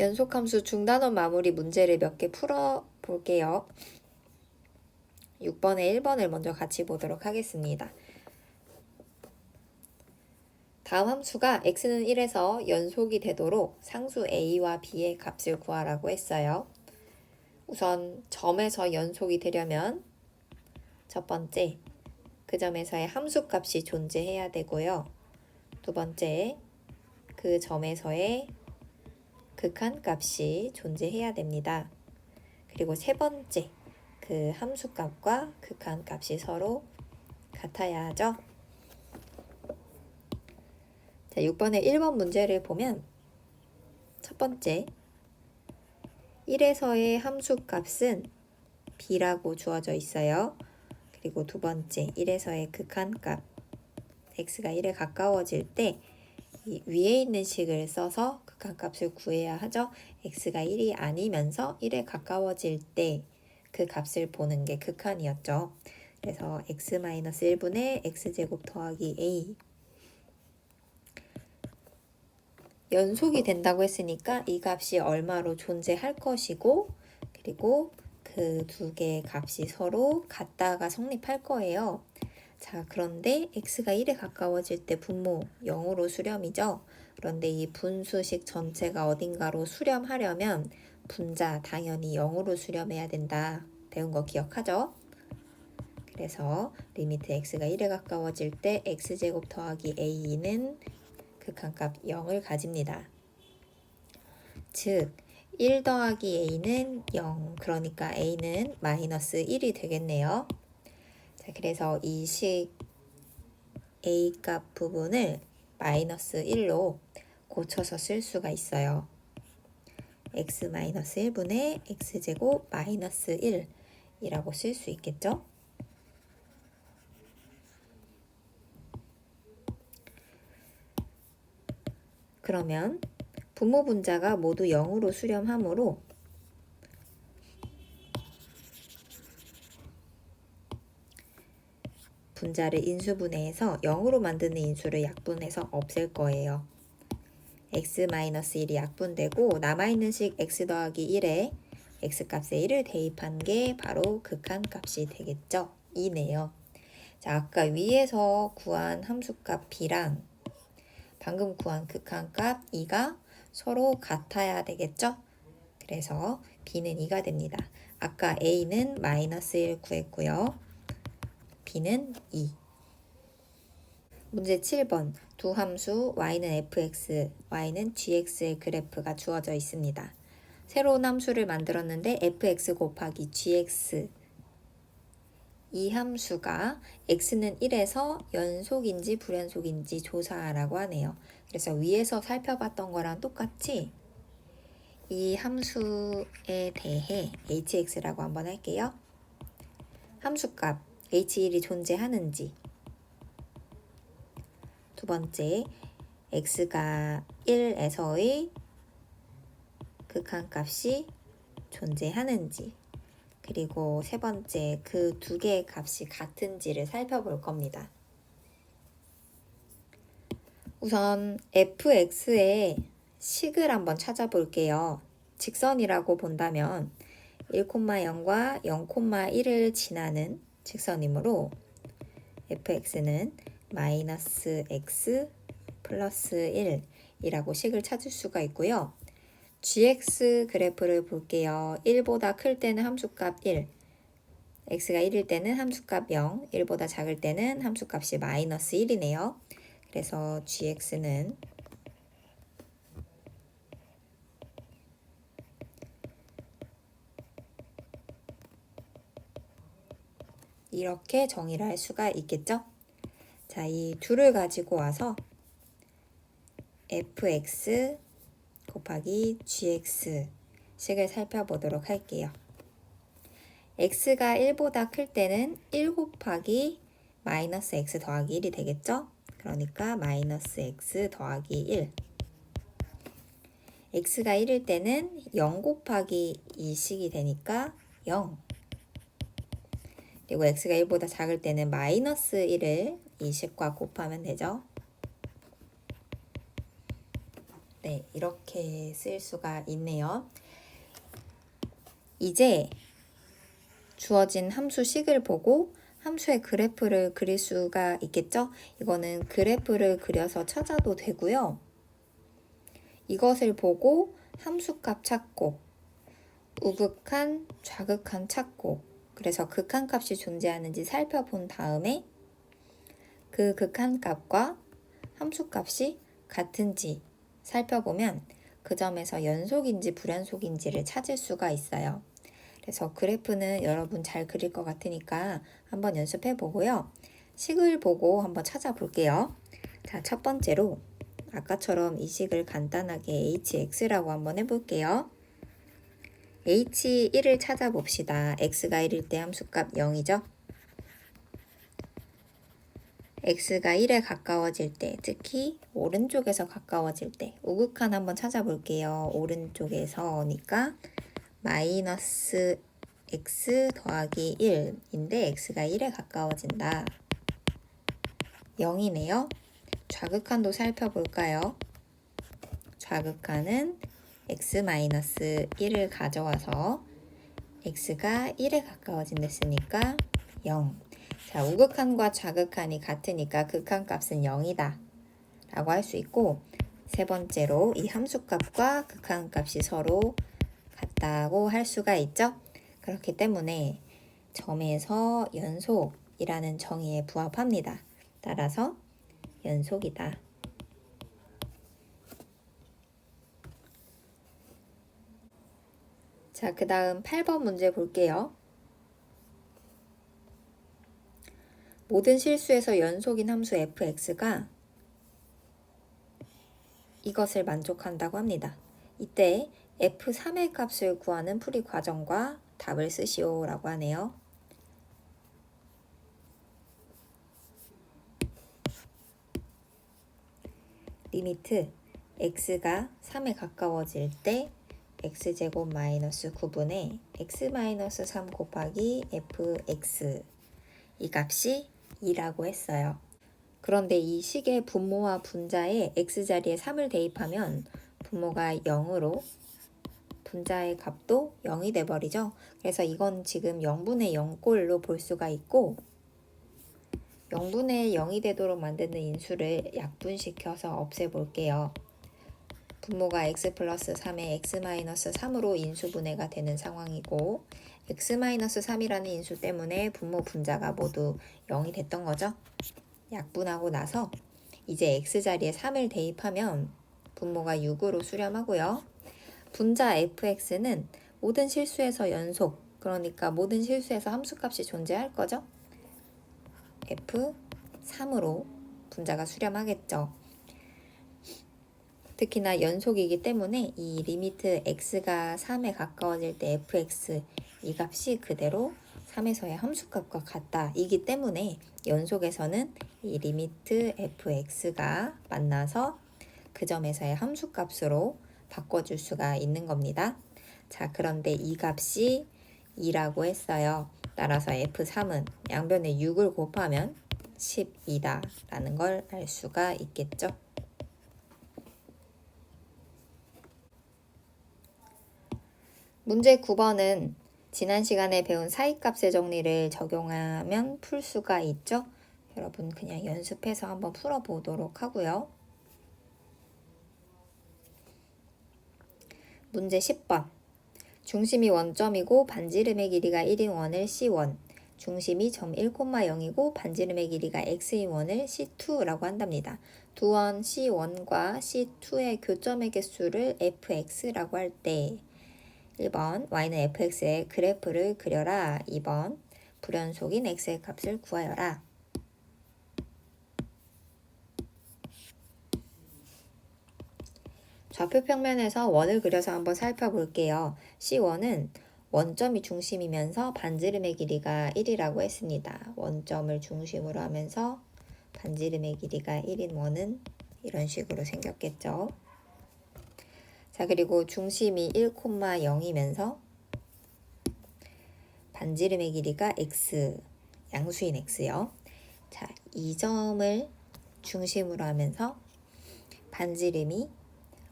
연속함수 중단원 마무리 문제를 몇 개 풀어 볼게요. 6번에 1번을 먼저 같이 보도록 하겠습니다. 다음 함수가 x는 1에서 연속이 되도록 상수 a와 b의 값을 구하라고 했어요. 우선 점에서 연속이 되려면 첫 번째, 그 점에서의 함수 값이 존재해야 되고요. 두 번째, 그 점에서의 극한 값이 존재해야 됩니다. 그리고 세 번째, 그 함수 값과 극한 값이 서로 같아야 하죠. 자, 6번의 1번 문제를 보면 첫 번째, 1에서의 함수 값은 b라고 주어져 있어요. 그리고 두 번째, 1에서의 극한 값, x가 1에 가까워질 때 이 위에 있는 식을 써서 극한값을 구해야 하죠. x가 1이 아니면서 1에 가까워질 때 그 값을 보는 게 극한이었죠. 그래서 x-1분의 x제곱 더하기 a 연속이 된다고 했으니까 이 값이 얼마로 존재할 것이고 그리고 그 두 개의 값이 서로 같다가 성립할 거예요. 자, 그런데 x가 1에 가까워질 때 분모 0으로 수렴이죠. 그런데 이 분수식 전체가 어딘가로 수렴하려면 분자 당연히 0으로 수렴해야 된다. 배운 거 기억하죠? 그래서 리미트 x가 1에 가까워질 때 x제곱 더하기 a는 극한값 0을 가집니다. 즉 1 더하기 a는 0, 그러니까 a는 마이너스 1이 되겠네요. 자, 그래서 이 식 a 값 부분을 마이너스 1로 고쳐서 쓸 수가 있어요. x-1분의 x제곱 마이너스 1이라고 쓸 수 있겠죠? 그러면 분모 분자가 모두 0으로 수렴하므로 분자를 인수분해해서 0으로 만드는 인수를 약분해서 없앨 거예요. x-1이 약분되고 남아있는 식 x 더하기 1에 x값에 1을 대입한 게 바로 극한값이 되겠죠. 2네요. 자, 아까 위에서 구한 함수값 b랑 방금 구한 극한값 2가 서로 같아야 되겠죠. 그래서 b는 2가 됩니다. 아까 a는 마이너스 1 구했고요. b는 2. 문제 7번. 두 함수 y는 fx, y는 gx의 그래프가 주어져 있습니다. 새로운 함수를 만들었는데 fx 곱하기 gx, 이 함수가 x는 1에서 연속인지 불연속인지 조사하라고 하네요. 그래서 위에서 살펴봤던 거랑 똑같이 이 함수에 대해 hx라고 한번 할게요. 함수값 h1이 존재하는지, 두 번째 x가 1에서의 극한값이 존재하는지, 그리고 세 번째 그 두 개의 값이 같은지를 살펴볼 겁니다. 우선 fx의 식을 한번 찾아볼게요. 직선이라고 본다면 1,0과 0,1을 지나는 직선이므로 fx는 마이너스 x 플러스 1이라고 식을 찾을 수가 있고요. gx 그래프를 볼게요. 1보다 클 때는 함수값 1, x가 1일 때는 함수값 0, 1보다 작을 때는 함수값이 마이너스 1이네요. 그래서 gx는 이렇게 정의를 할 수가 있겠죠? 자, 이 둘을 가지고 와서 fx 곱하기 gx 식을 살펴보도록 할게요. x가 1보다 클 때는 1 곱하기 마이너스 x 더하기 1이 되겠죠? 그러니까 마이너스 x 더하기 1. x가 1일 때는 0 곱하기 2식이 되니까 0. 그리고 x가 1보다 작을 때는 마이너스 1을 이 식과 곱하면 되죠. 네, 네, 이렇게 쓸 수가 있네요. 이제 주어진 함수식을 보고 함수의 그래프를 그릴 수가 있겠죠? 이거는 그래프를 그려서 찾아도 되고요. 이것을 보고 함수값 찾고 우극한, 좌극한 찾고 그래서 극한값이 존재하는지 살펴본 다음에 그 극한값과 함수값이 같은지 살펴보면 그 점에서 연속인지 불연속인지를 찾을 수가 있어요. 그래서 그래프는 여러분 잘 그릴 것 같으니까 한번 연습해 보고요. 식을 보고 한번 찾아볼게요. 자, 첫 번째로 아까처럼 이 식을 간단하게 hx라고 한번 해볼게요. h1을 찾아봅시다. x가 1일 때 함수값 0이죠? x가 1에 가까워질 때, 특히 오른쪽에서 가까워질 때 우극한 한번 찾아볼게요. 오른쪽에서니까 마이너스 x 더하기 1인데 x가 1에 가까워진다. 0이네요. 좌극한도 살펴볼까요? 좌극한은 x-1을 가져와서 x가 1에 가까워진댔으니까 0. 자, 우극한과 좌극한이 같으니까 극한값은 0이다 라고 할 수 있고, 세 번째로 이 함수값과 극한값이 서로 같다고 할 수가 있죠. 그렇기 때문에 점에서 연속이라는 정의에 부합합니다. 따라서 연속이다. 자, 그 다음 8번 문제 볼게요. 모든 실수에서 연속인 함수 fx가 이것을 만족한다고 합니다. 이때 f3의 값을 구하는 풀이 과정과 답을 쓰시오 라고 하네요. 리미트 x가 3에 가까워질 때 x제곱 마이너스 9분의 x 마이너스 3 곱하기 fx 이 값이 2라고 했어요. 그런데 이 식의 분모와 분자에 x자리에 3을 대입하면 분모가 0으로 분자의 값도 0이 돼버리죠. 그래서 이건 지금 0분의 0꼴로 볼 수가 있고 0분의 0이 되도록 만드는 인수를 약분시켜서 없애볼게요. 분모가 x 플러스 3에 x 마이너스 3으로 인수분해가 되는 상황이고 x 마이너스 3이라는 인수 때문에 분모 분자가 모두 0이 됐던 거죠. 약분하고 나서 이제 x자리에 3을 대입하면 분모가 6으로 수렴하고요. 분자 fx는 모든 실수에서 연속, 그러니까 모든 실수에서 함수값이 존재할 거죠. f3으로 분자가 수렴하겠죠. 특히나 연속이기 때문에 이 리미트 x가 3에 가까워질 때 fx 이 값이 그대로 3에서의 함수값과 같다 이기 때문에 연속에서는 이 리미트 fx가 만나서 그 점에서의 함수값으로 바꿔줄 수가 있는 겁니다. 자, 그런데 이 값이 2라고 했어요. 따라서 f3은 양변에 6을 곱하면 12다 라는 걸 알 수가 있겠죠. 문제 9번은 지난 시간에 배운 사이값의 정리를 적용하면 풀 수가 있죠. 여러분 그냥 연습해서 한번 풀어보도록 하고요. 문제 10번. 중심이 원점이고 반지름의 길이가 1인 원을 C1, 중심이 점 1,0이고 반지름의 길이가 x인 원을 C2라고 한답니다. 두 원 C1과 C2의 교점의 개수를 fx라고 할 때 1번 y는 fx의 그래프를 그려라. 2번 불연속인 x의 값을 구하여라. 좌표 평면에서 원을 그려서 한번 살펴볼게요. C1은 원점이 중심이면서 반지름의 길이가 1이라고 했습니다. 원점을 중심으로 하면서 반지름의 길이가 1인 원은 이런 식으로 생겼겠죠. 자, 그리고 중심이 1,0이면서 반지름의 길이가 x, 양수인 x요. 자, 이 점을 중심으로 하면서 반지름이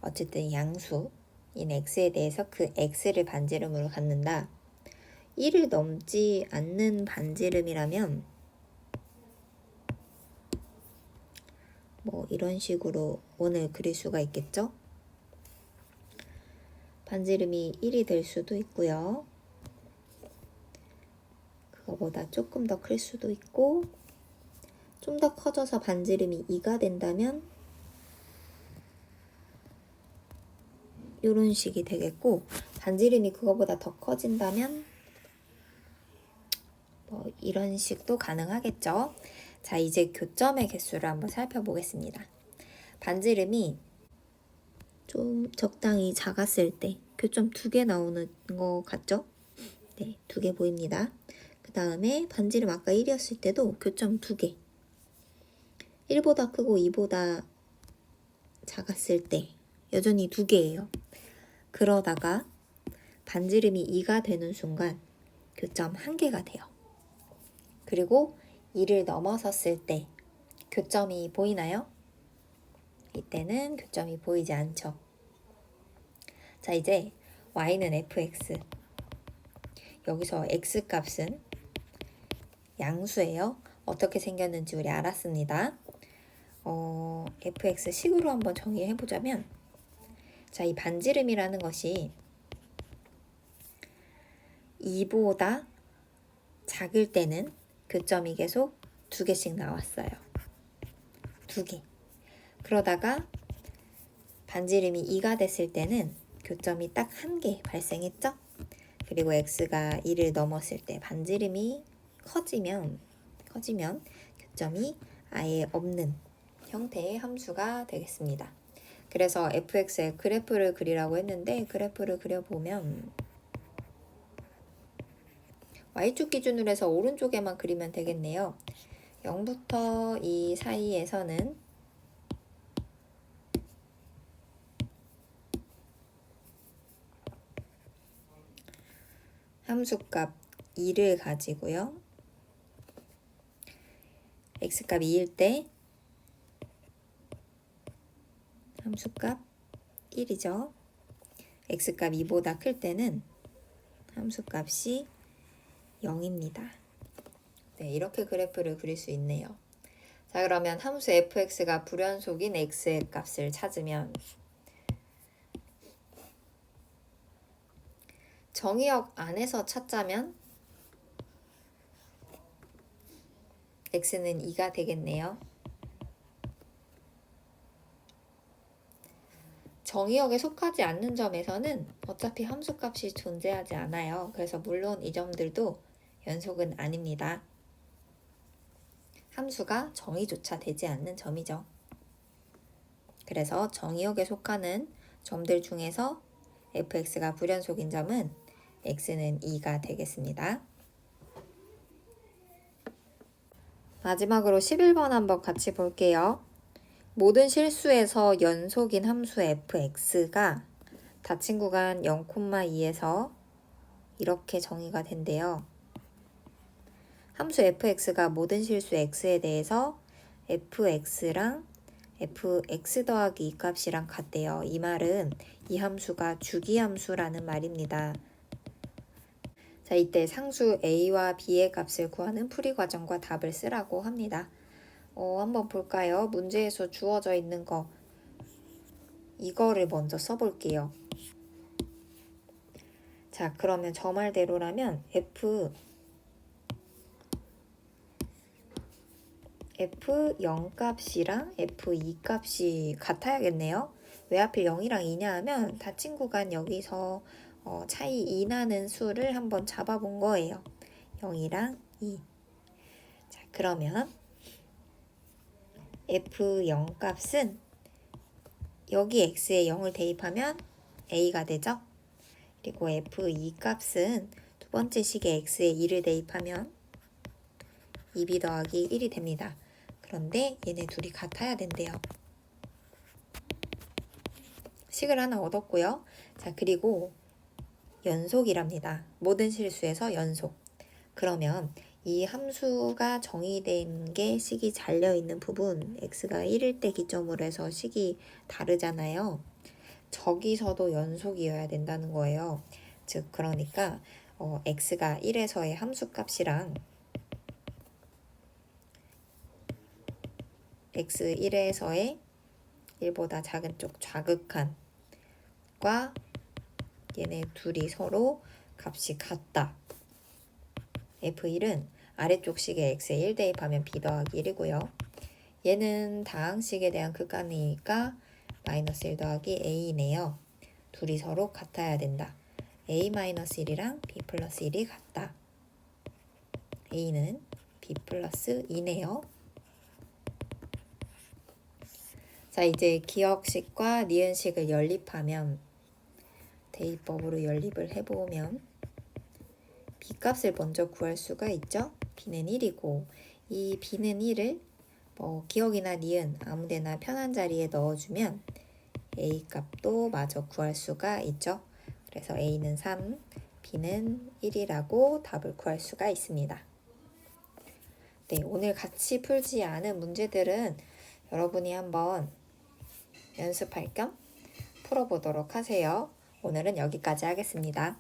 어쨌든 양수인 x에 대해서 그 x를 반지름으로 갖는다. 1을 넘지 않는 반지름이라면 뭐 이런 식으로 원을 그릴 수가 있겠죠? 반지름이 1이 될 수도 있고요. 그거보다 조금 더 클 수도 있고, 좀 더 커져서 반지름이 2가 된다면 이런 식이 되겠고, 반지름이 그거보다 더 커진다면 뭐 이런 식도 가능하겠죠. 자, 이제 교점의 개수를 한번 살펴보겠습니다. 반지름이 좀 적당히 작았을 때 교점 2개 나오는 거 같죠? 네, 2개 보입니다. 그 다음에 반지름 아까 1이었을 때도 교점 2개. 1보다 크고 2보다 작았을 때 여전히 2개예요. 그러다가 반지름이 2가 되는 순간 교점 1개가 돼요. 그리고 2를 넘어섰을 때 교점이 보이나요? 이때는 교점이 보이지 않죠. 자, 이제 y는 fx. 여기서 x 값은 양수예요. 어떻게 생겼는지 우리 알았습니다. fx 식으로 한번 정의해보자면, 자, 이 반지름이라는 것이 2보다 작을 때는 교점이 계속 2개씩 나왔어요. 2개. 그러다가 반지름이 2가 됐을 때는 교점이 딱 1개 발생했죠? 그리고 x가 2를 넘었을 때 반지름이 커지면 교점이 아예 없는 형태의 함수가 되겠습니다. 그래서 fx의 그래프를 그리라고 했는데, 그래프를 그려보면 y축 기준으로 해서 오른쪽에만 그리면 되겠네요. 0부터 2 사이에서는 함수값 2를 가지고요. x값 2일 때 함수값 1이죠. x값 2보다 클 때는 함수값이 0입니다. 네, 이렇게 그래프를 그릴 수 있네요. 자, 그러면 함수 fx가 불연속인 x의 값을 찾으면 정의역 안에서 찾자면 x는 2가 되겠네요. 정의역에 속하지 않는 점에서는 어차피 함수값이 존재하지 않아요. 그래서 물론 이 점들도 연속은 아닙니다. 함수가 정의조차 되지 않는 점이죠. 그래서 정의역에 속하는 점들 중에서 fx가 불연속인 점은 x는 2가 되겠습니다. 마지막으로 11번 한번 같이 볼게요. 모든 실수에서 연속인 함수 fx가 닫힌 구간 0,2에서 이렇게 정의가 된대요. 함수 fx가 모든 실수 x에 대해서 fx랑 fx 더하기 이 값이랑 같대요. 이 말은 이 함수가 주기함수라는 말입니다. 자, 이때 상수 a와 b의 값을 구하는 풀이 과정과 답을 쓰라고 합니다. 한번 볼까요? 문제에서 주어져 있는 거 이거를 먼저 써볼게요. 자, 그러면 저 말대로라면 f0 값이랑 f2 값이 같아야겠네요. 왜 하필 0이랑 2냐 하면 닫힌 구간 여기서 차이 2 나는 수를 한번 잡아본 거예요. 0이랑 2. 자, 그러면 f0 값은 여기 x에 0을 대입하면 a가 되죠. 그리고 f2 값은 두 번째 식에 x에 2를 대입하면 2b 더하기 1이 됩니다. 그런데 얘네 둘이 같아야 된대요. 식을 하나 얻었고요. 자, 그리고 연속이랍니다. 모든 실수에서 연속. 그러면 이 함수가 정의된 게 식이 잘려있는 부분 x가 1일 때 기점으로 해서 식이 다르잖아요. 저기서도 연속이어야 된다는 거예요. 즉 그러니까 x가 1에서의 함수값이랑 x 1에서의 1보다 작은 쪽 좌극한과 얘네 둘이 서로 값이 같다. F1은 아래쪽 식에 x에 1 대입하면 b 더하기 1이고요. 얘는 다항식에 대한 극한이니까 마이너스 1 더하기 a네요. 둘이 서로 같아야 된다. a-1이랑 b 플러스 1이 같다. a는 b 플러스 2네요. 자, 이제 기억식과 니은식을 연립하면 대입법으로 연립을 해보면 b값을 먼저 구할 수가 있죠. b는 1이고 이 b는 1을 기억이나 니은 아무데나 편한 자리에 넣어주면 a 값도 마저 구할 수가 있죠. 그래서 a는 3, b는 1이라고 답을 구할 수가 있습니다. 네, 오늘 같이 풀지 않은 문제들은 여러분이 한번 연습할 겸 풀어보도록 하세요. 오늘은 여기까지 하겠습니다.